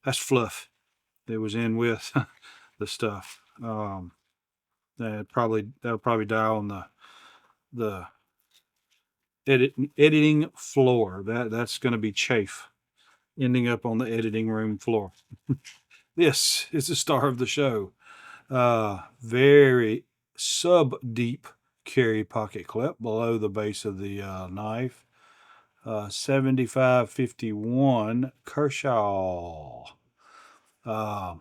that's fluff that was in with the stuff. That'll probably die on the editing floor. That's going to be chafe ending up on the editing room floor. This is the star of the show. Very sub deep carry pocket clip below the base of the knife. 7551 Kershaw. Um,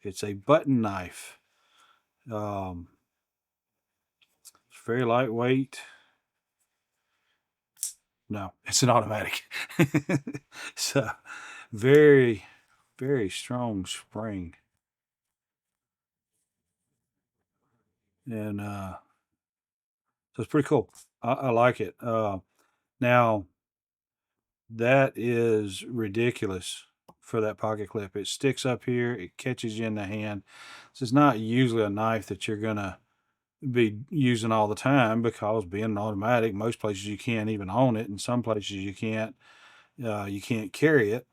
it's a button knife. Um, it's very lightweight. No, it's an automatic. So very, very strong spring. And so it's pretty cool. I like it. Now, that is ridiculous for that pocket clip. It sticks up here, it catches you in the hand. This is not usually a knife that you're going to be using all the time because being an automatic, most places you can't even own it. In some places you can't carry it.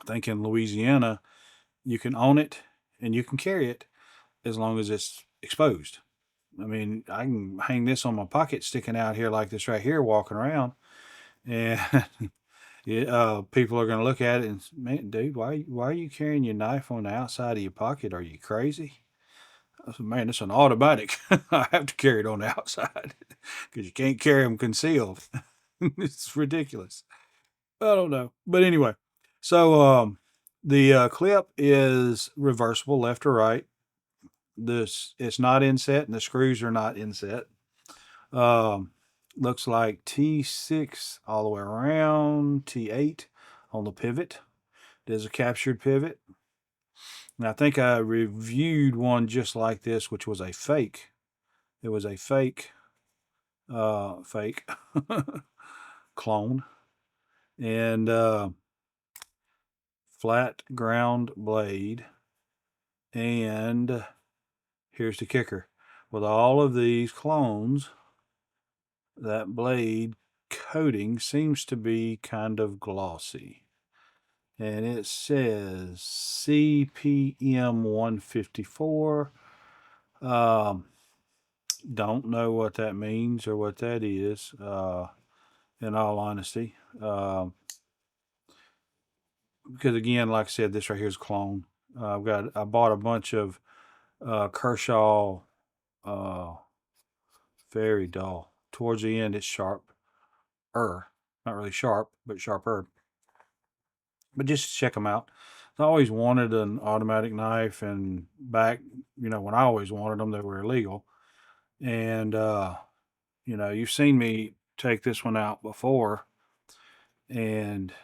I think in Louisiana, you can own it and you can carry it as long as it's exposed. I mean, I can hang this on my pocket sticking out here like this right here, walking around, and people are going to look at it and, man, dude, why are you carrying your knife on the outside of your pocket? Are you crazy? I said, man, it's an automatic. I have to carry it on the outside because you can't carry them concealed. It's ridiculous. I don't know, but anyway, so the clip is reversible left or right. This it's not inset, and the screws are not inset. Um, Looks like T6 all the way around, T8 on the pivot. There's a captured pivot. And I think I reviewed one just like this, which was a fake. It was a fake clone. And flat ground blade. And here's the kicker. With all of these clones, that blade coating seems to be kind of glossy. And it says CPM 154. Don't know what that means or what that is, in all honesty. Because again, like I said, this right here is clone. I bought a bunch of Kershaw, very dull. Towards the end, it's sharp. Not really sharp, but sharper. But just check them out. I always wanted an automatic knife, and back, when I always wanted them, they were illegal. And you've seen me take this one out before, and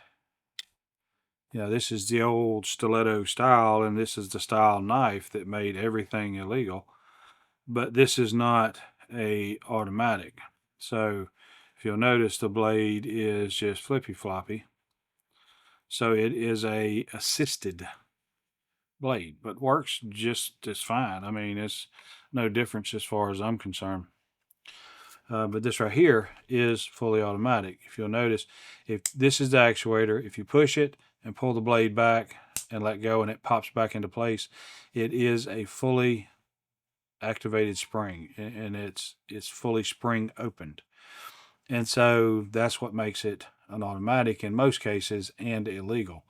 this is the old stiletto style, and this is the style knife that made everything illegal. But this is not a automatic. So if you'll notice, the blade is just flippy floppy. So it is a assisted blade, but works just as fine. I mean, it's no difference as far as I'm concerned. But this right here is fully automatic. If you'll notice, if this is the actuator, if you push it and pull the blade back and let go and it pops back into place, it is a fully activated spring, and it's fully spring opened. And so that's what makes it an automatic in most cases and illegal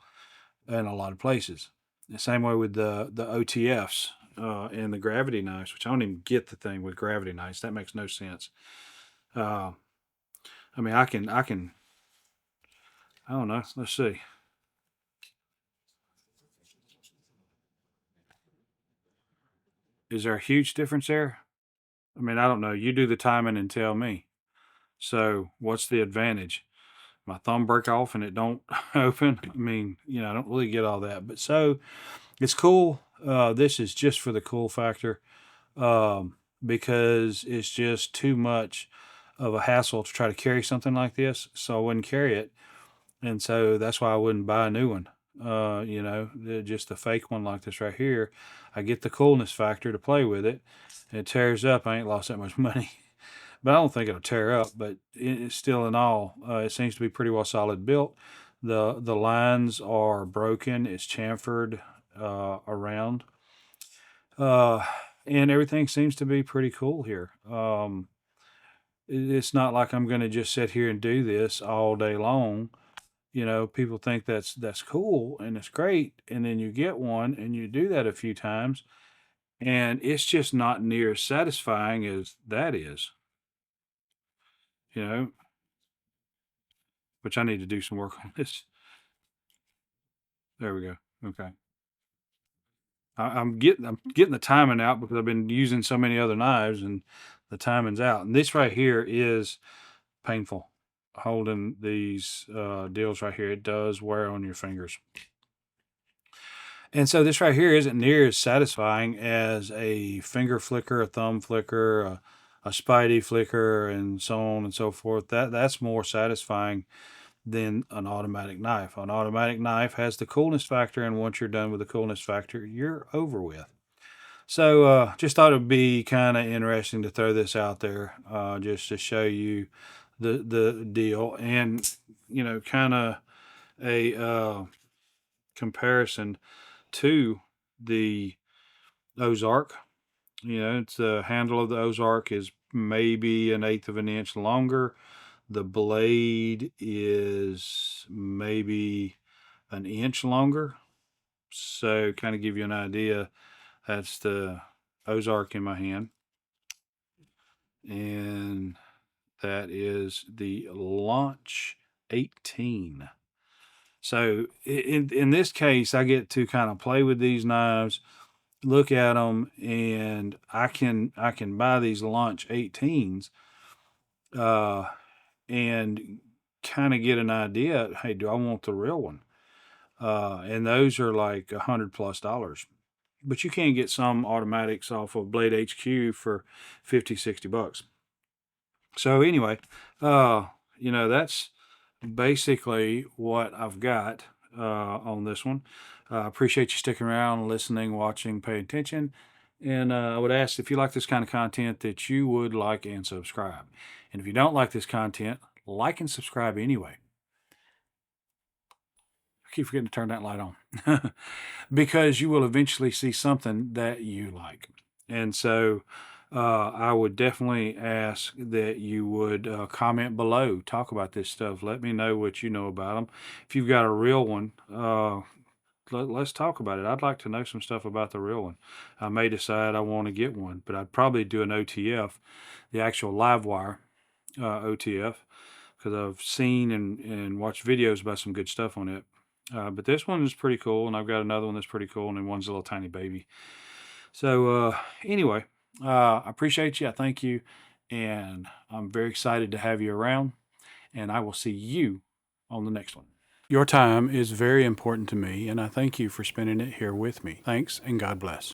in a lot of places. The same way with the OTFs and the gravity knives, which I don't even get the thing with gravity knives. That makes no sense. I mean, I don't know. Let's see. Is there a huge difference there? I mean, I don't know. You do the timing and tell me. So what's the advantage? My thumb break off and it don't open. I mean, I don't really get all that, but so it's cool. This is just for the cool factor, because it's just too much of a hassle to try to carry something like this. So I wouldn't carry it. And so that's why I wouldn't buy a new one. Just a fake one like this right here. I get the coolness factor to play with it. It tears up. I ain't lost that much money. But I don't think it'll tear up. But it's still in all, it seems to be pretty well solid built. The lines are broken. It's chamfered around, uh, and everything seems to be pretty cool here. It's not like I'm going to just sit here and do this all day long. You know, people think that's cool and it's great, and then you get one and you do that a few times, and it's just not near as satisfying as that is. You know, which I need to do some work on this. There we go. Okay. I'm getting the timing out because I've been using so many other knives and the timing's out. And this right here is painful. Holding these deals right here, it does wear on your fingers. And so this right here isn't near as satisfying as a finger flicker, a thumb flicker, a spidey flicker, and so on and so forth. That's more satisfying than an automatic knife. An automatic knife has the coolness factor, and once you're done with the coolness factor, you're over with. So just thought it'd be kind of interesting to throw this out there, just to show you the deal, and kind of a comparison to the Ozark. It's the handle of the Ozark is maybe an eighth of an inch longer. The blade is maybe an inch longer. So kind of give you an idea. That's the Ozark in my hand. And that is the Launch 18. So in this case, I get to kind of play with these knives, look at them, and I can buy these Launch 18s, uh, and kind of get an idea. Hey, do I want the real one? And those are like $100+. But you can get some automatics off of Blade HQ for 50, $60. So anyway, that's basically what I've got on this one. Appreciate you sticking around, listening, watching, paying attention. And I would ask if you like this kind of content that you would like and subscribe. And if you don't like this content, like and subscribe anyway. I keep forgetting to turn that light on because you will eventually see something that you like. And so I would definitely ask that you would comment below, talk about this stuff. Let me know what you know about them. If you've got a real one, let's talk about it. I'd like to know some stuff about the real one. I may decide I want to get one, but I'd probably do an OTF, the actual live wire OTF, because I've seen and watched videos about some good stuff on it. But this one is pretty cool, and I've got another one that's pretty cool, and then one's a little tiny baby. So anyway, I appreciate you. I thank you, and I'm very excited to have you around, and I will see you on the next one. Your time is very important to me, and I thank you for spending it here with me. Thanks, and God bless.